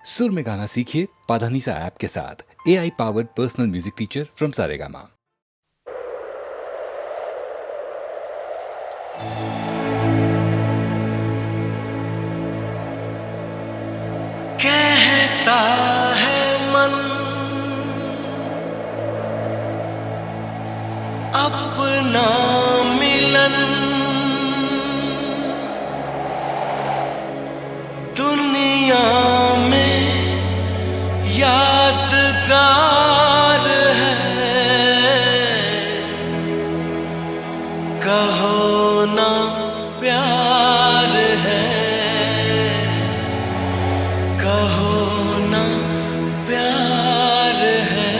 सुर में गाना सीखिए पाधानीसा ऐप के साथ। AI powered personal music teacher from Saregama. कहता है मन अपना मिलन दुनिया में यादगार है। कहो ना प्यार है, कहो ना प्यार है।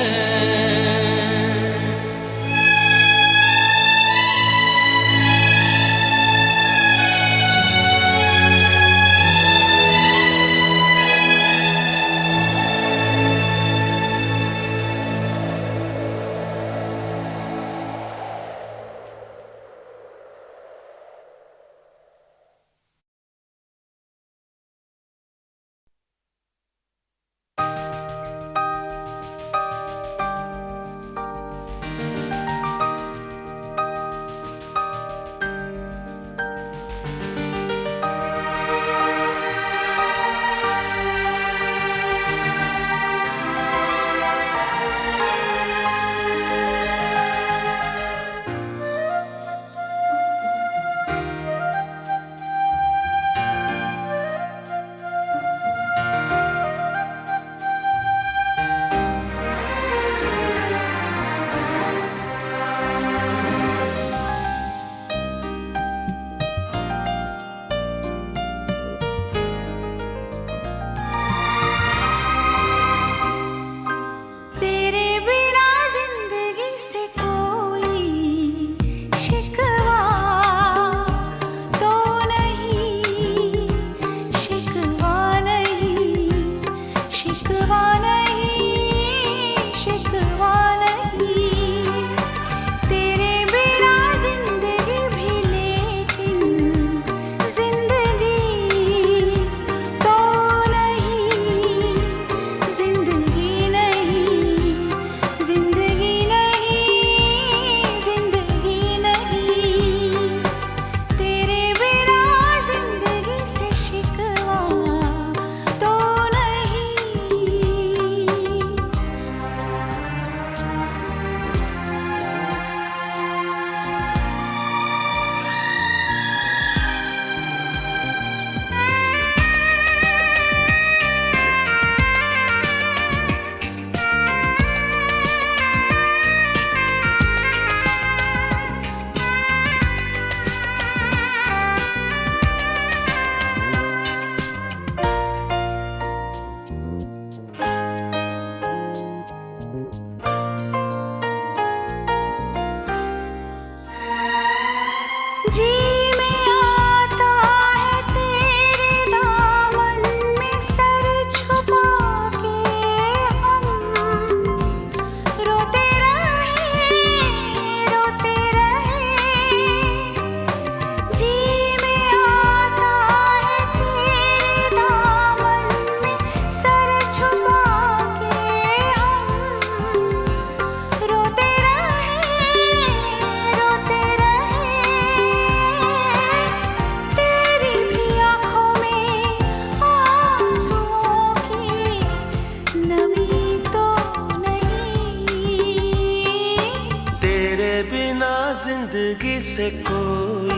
जिंदगी से कोई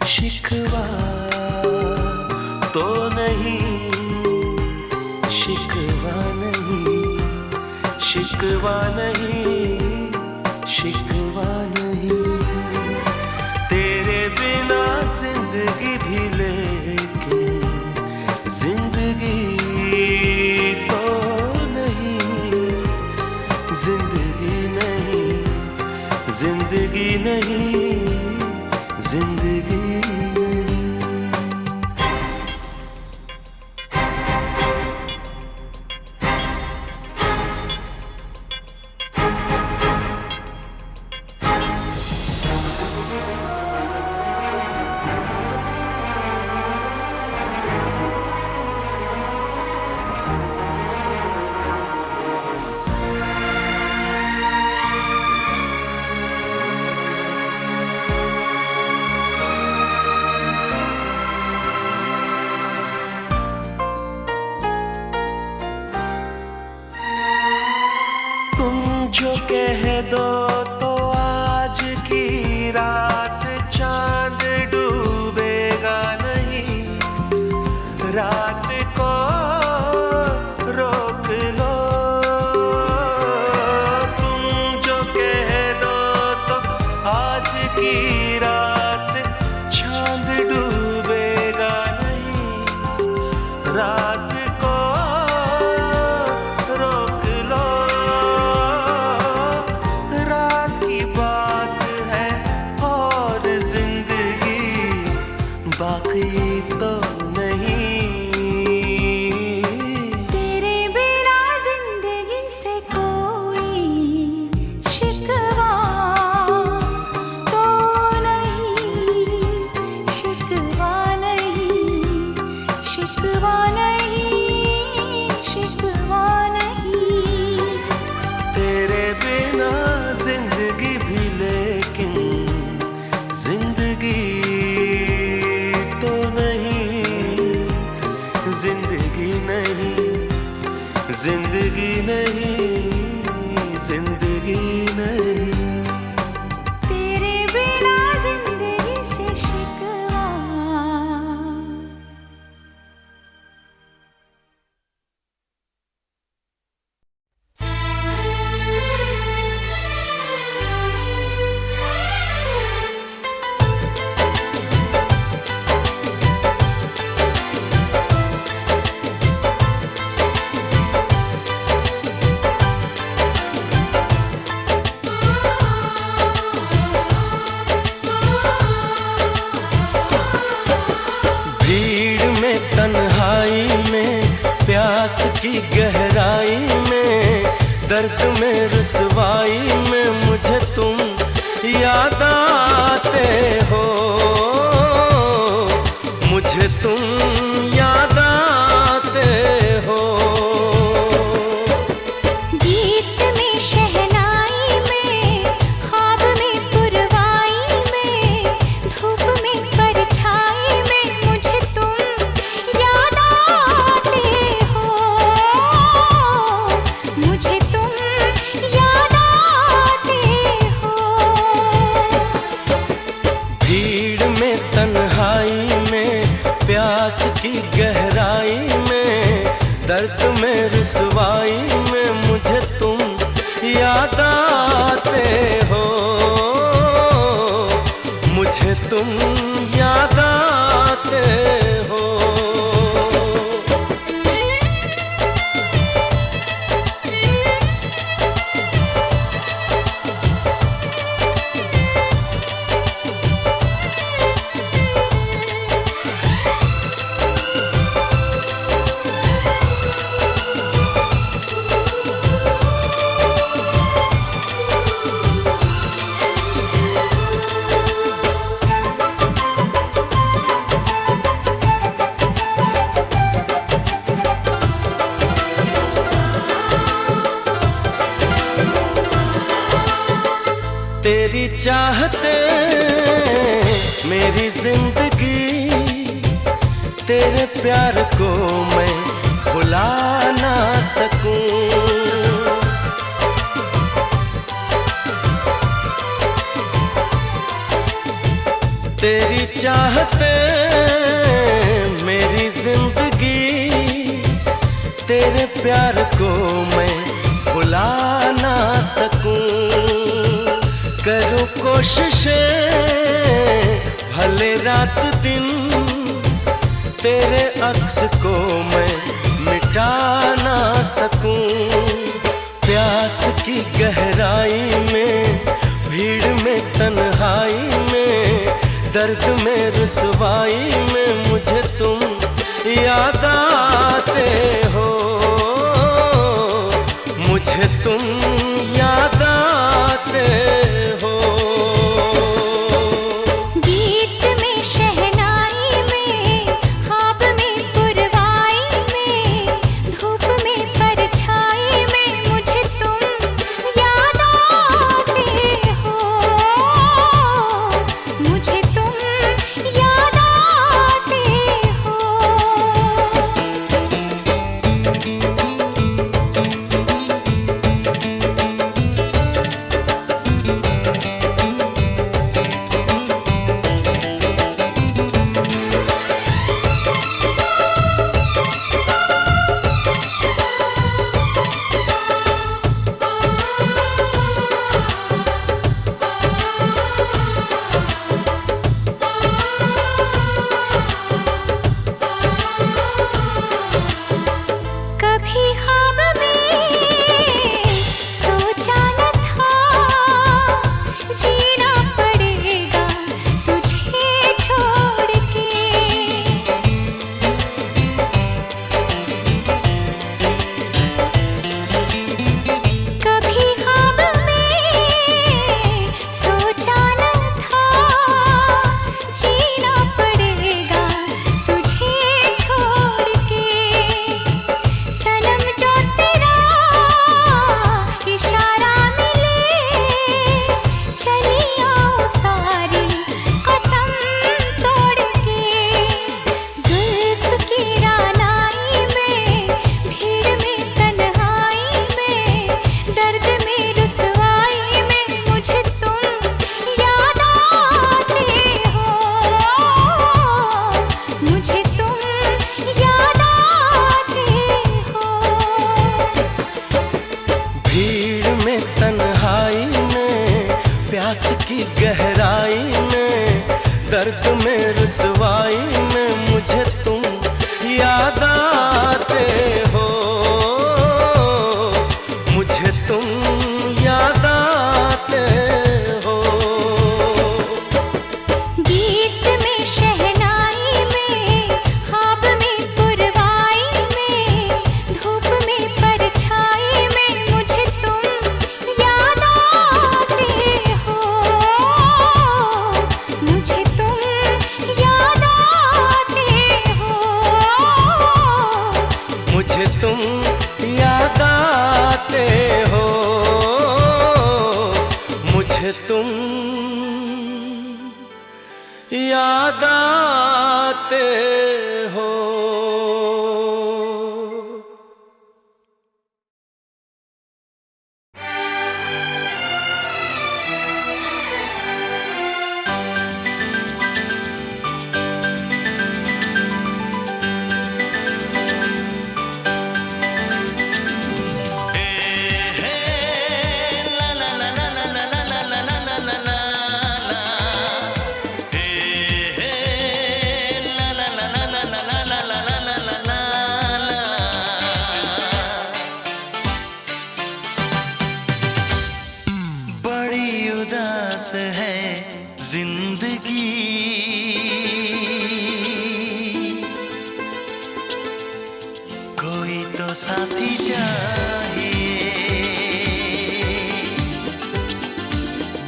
शिकवा तो नहीं, शिकवा नहीं, शिकवा नहीं, शिकवा नहीं। तेरे बिना जिंदगी भी लेकिन जिंदगी तो नहीं, जिंदगी नहीं, जिंदगी नहीं, जिंदगी नहीं। जो कह दो तो आज की रात चांद डूबेगा नहीं, रात को रोक लो। तुम जो कह दो तो आज की रात चांद डूबेगा नहीं, रात को रोक लो। रात की बात है और जिंदगी बाकी तो नहीं। तेरे बिना जिंदगी से कोई शिकवा तो नहीं, शिकवा नहीं, शिकवा नहीं, शिकवा नहीं। तेरे बिना जिंदगी भी लेकिन जिंदगी तो नहीं, जिंदगी नहीं, जिंदगी नहीं, जिंदगी नहीं। तेरे बिना जिंदगी से शिकवा। भीड़ में तन्हाई में प्यास की गहराई में दर्द में रुसवाई में मुझे तुम याद आते हो, मुझे तुम याद आते हो। गीत में शहनाई में ख्वाब में पुरवाई में धूप में परछाई में मुझे तुम याद आते हो, मुझे तुम याद आते हो। भीड़ में तन्हाई में प्यास की गहराई में दर्द में रुसवाई में मुझे तुम याद आते हो, मुझे तुम याद आते हो। तेरी चाहते मेरी जिंदगी, तेरे प्यार को मैं भुला ना सकूं। तेरी चाहते मेरी जिंदगी, तेरे प्यार को मैं भुला ना सकूं। करूं कोशिशें भले रात दिन, तेरे अक्स को मैं मिटा ना सकूं। प्यास की गहराई में भीड़ में तन्हाई में दर्द में रुसवाई में मुझे तुम याद आते हो, मुझे तुम याद आते हो। गीत में शहनाई में ख्वाब में पुरवाई में धूप में परछाई में मुझे तुम याद आते हो, मुझे तुम याद आते की गहराई में, दर्द में रुसवाई में मुझे तुम याद आते हो, मुझे तुम याद आते हो। गीत में शहनाई में, ख्वाब में पुरवाई में, धूप में परछाई में मुझे तुम याद आते हो, मुझे तुम याद आते हो, मुझे तुम याद आते हो, मुझे तुम याद आते हो। बड़ी उदास है जिंदगी, कोई तो साथी चाहिए।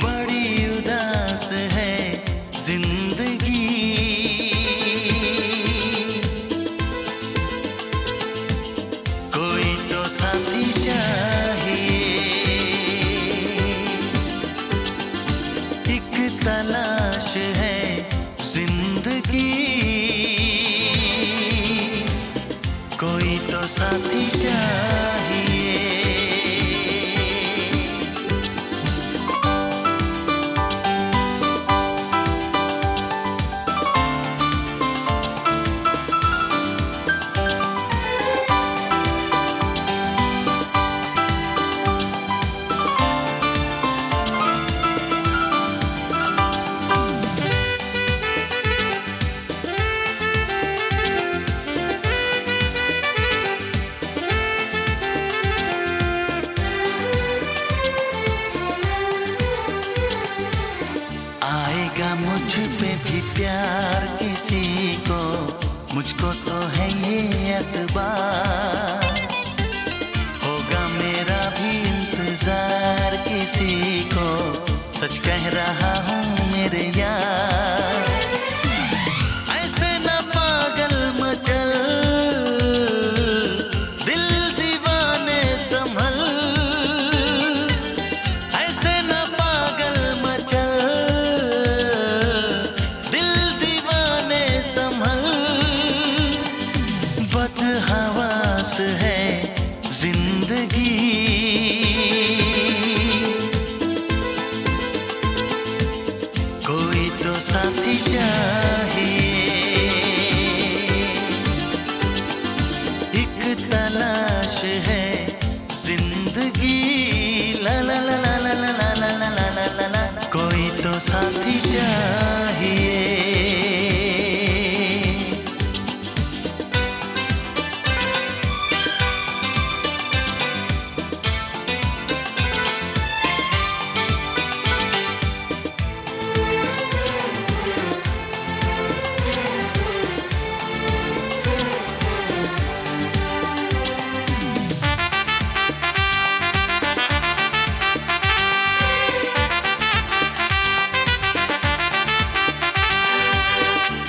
बड़ी उदास है जिंदगी, कोई तो साथी चाहिए। एक तलाश है जिंदगी, कोई तो साथी चाहिए। आएगा मुझ पे भी प्यार किसी को, मुझको तो है ये एतबार। होगा मेरा भी इंतजार किसी को, सच कह रहा हूँ मेरे यार। ऐसे न पागल मचल, दिल दीवाने संभल। ऐसे न पागल मचल, दिल दीवाने संभल। बदहवास है जिंदगी, कोई तो साथी चाहिए। एक तलाश है जिंदगी, ला ला ला ला ला ला ला ला ला ला ला ला, कोई तो साथी चाहिए।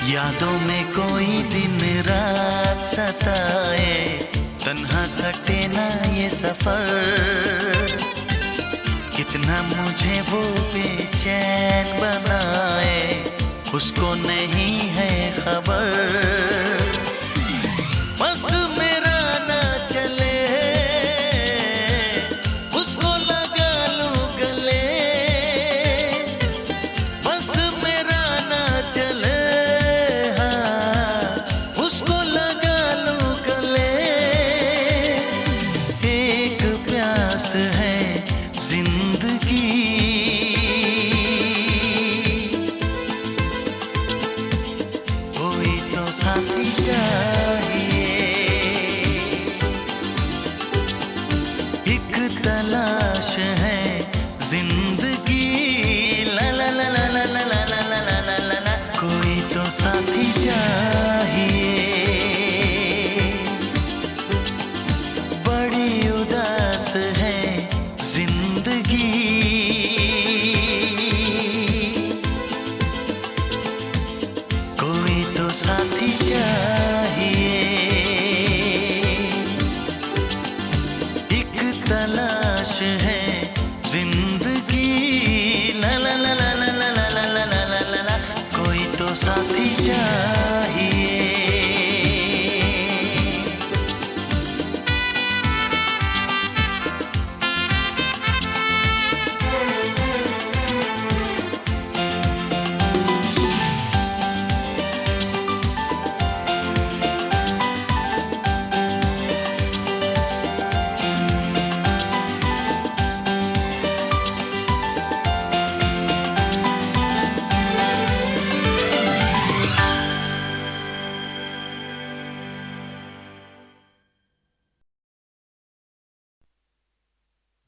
यादों में कोई दिन रात सताए, तन्हा कटे ना ये सफर। कितना मुझे वो बेचैन बनाए, उसको नहीं है खबर। बस मेरा ना चले, उसको लगा लूं गले। बस मेरा ना चले, उसको लगा लूं गले। एक प्यास है जिंदगी,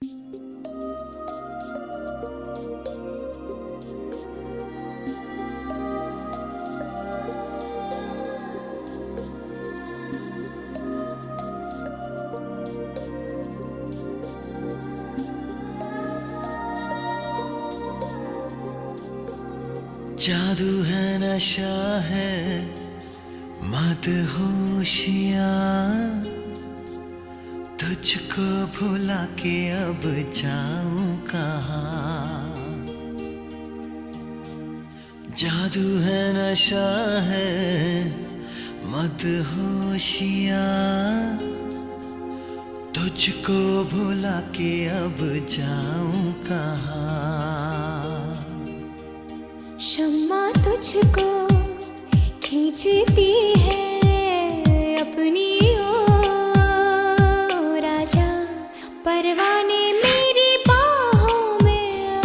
जादू है नशा है मदहोशियाँ, तुझको भुला के अब जाऊं कहाँ। जादू है नशा है मदहोशियाँ, तुझको भुला के अब जाऊं कहाँ। शम्मा तुझको खींचती है अपनी ओर, राजा परवाने मेरी बाहों में आ।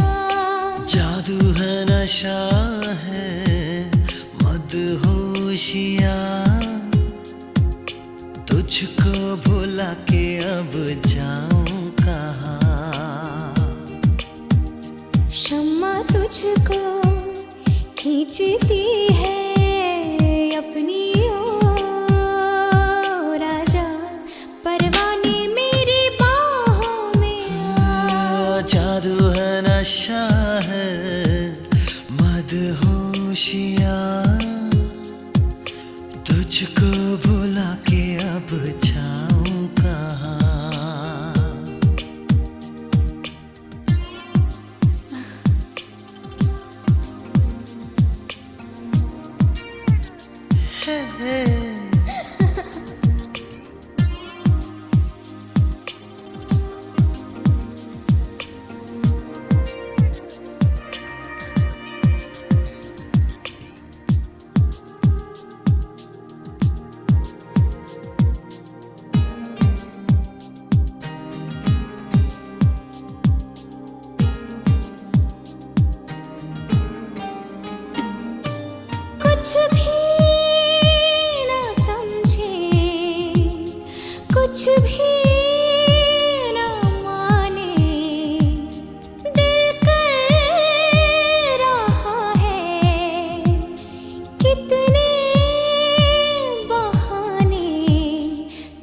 जादू है नशा है मदहोशियाँ, तुझको भुला के अब जाऊं कहाँ। शम्मा तुझको खींचती है अपनी ओर, राजा परवाने मेरी बाहों में आ। जादू है नशा है मदहोशियाँ, तुझको भुला के अब जाऊं कहाँ। कुछ भी ना समझे, कुछ भी ना माने, दिल कर रहा है कितने बहाने।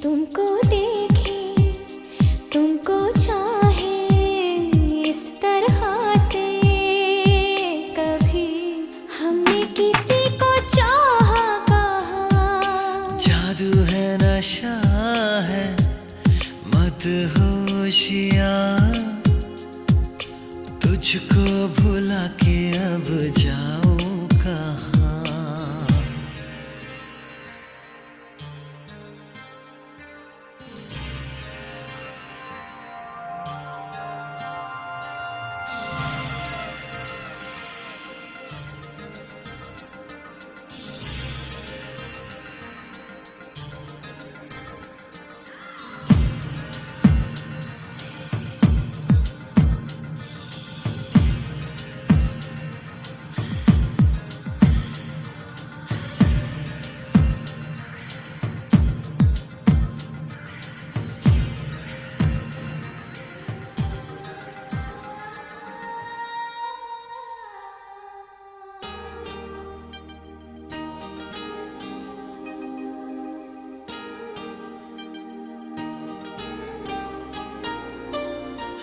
तुमको देखे, तुमको चाहे इस तरह से, कभी हमने किसी को चाहा कहाँ। जादू है नशा है मदहोशियाँ, तुझको भुला के अब जाऊं कहाँ।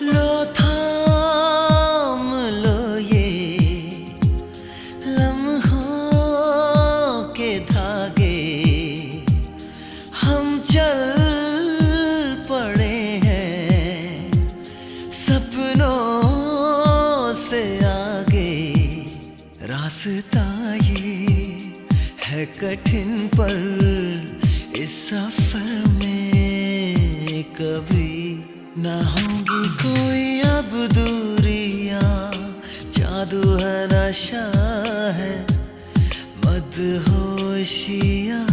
लो थाम लो ये लम्हों के धागे, हम चल पड़े हैं सपनों से आगे। रास्ता ये है कठिन पर इस सफर में कभी ना होंगी कोई अब दूरियां। जादू है नशा है मदहोशियाँ,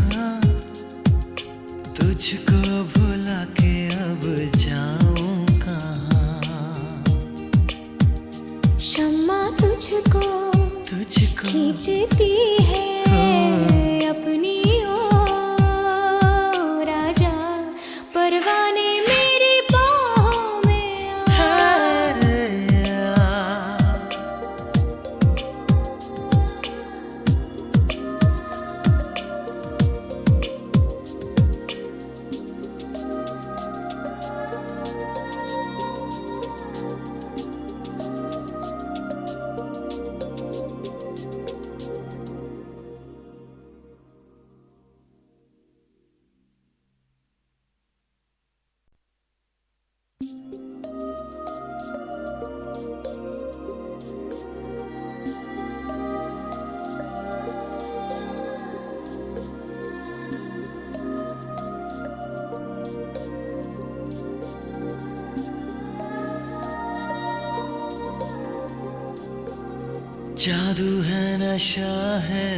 तुझको भुला के अब जाऊं कहाँ। शम्मा तुझको खींचती है अपनी ओर, राजा परवाने मेरी बाहों में आ। जादू है नशा है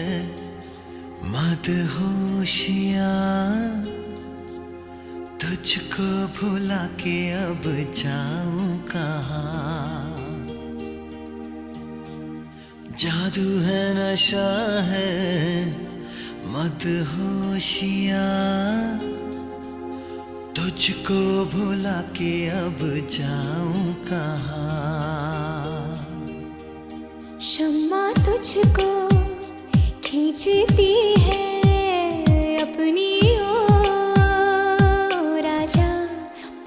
मदहोशियाँ, तुझको भुला के अब जाऊं कहाँ। जादू है नशा है मदहोशियाँ, तुझको भुला के अब जाऊं कहाँ। शम्मा तुझको खींचती है अपनी ओर, आजा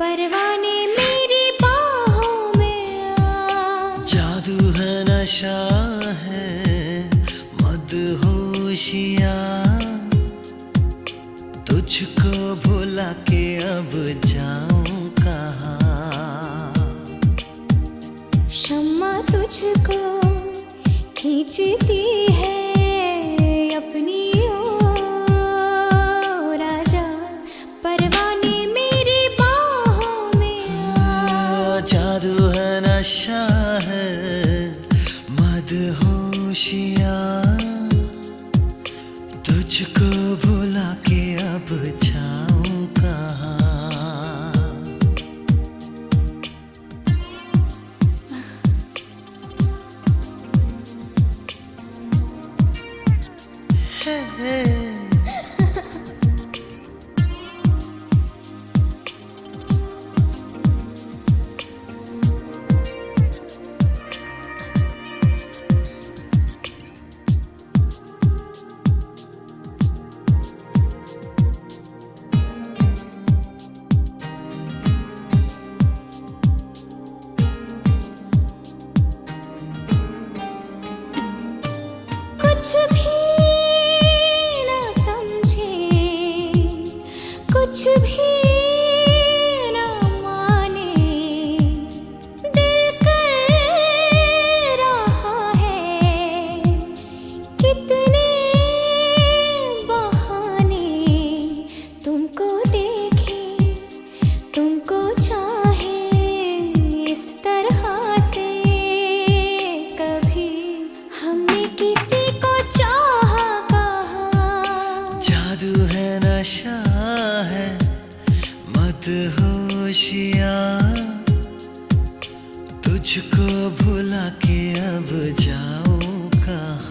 परवाने मेरी बाहों में आ। जादू है नशा है मदहोशियाँ, तुझको भुला के अब जाऊं कहाँ। शम्मा तुझको खींचती है अपनी ओर, आजा परवाने मेरी बाहों में आ। जादू है नशा है मदहोशियाँ, तुझको भुला के अब जाऊं कहाँ। कुछ भी ना समझे, कुछ भी ना माने, दिल कर रहा है कितने बहाने। तुमको देखे, तुमको चाहे इस तरह से, कभी हमने किसी को चाहा कहा। जादू है नशा है मदहोशियाँ, तुझको भुला के अब जाऊं कहाँ।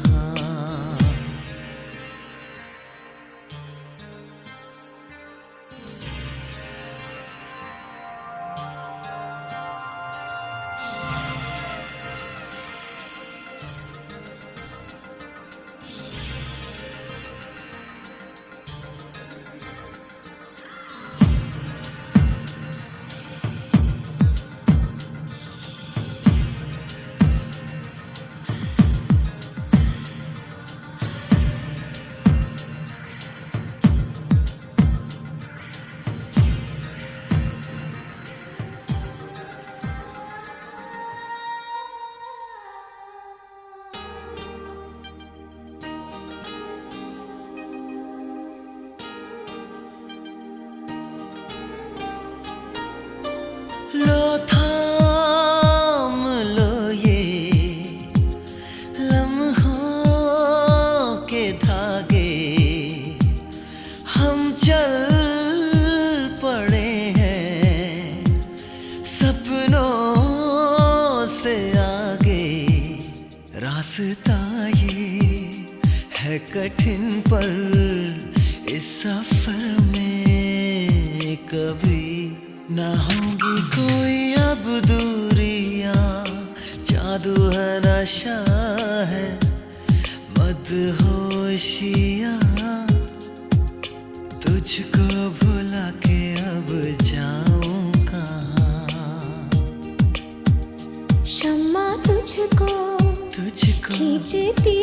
लो थाम लो ये लम्हों के धागे, हम चल पड़े हैं सपनों से आगे। रास्ता ये है कठिन पर इस सफर में कभी ना होंगी कोई अब दूरियां। जादू है नशा है मदहोशियाँ, तुझको भुला के अब जाऊं कहाँ। शम्मा तुझको तुझको खींचती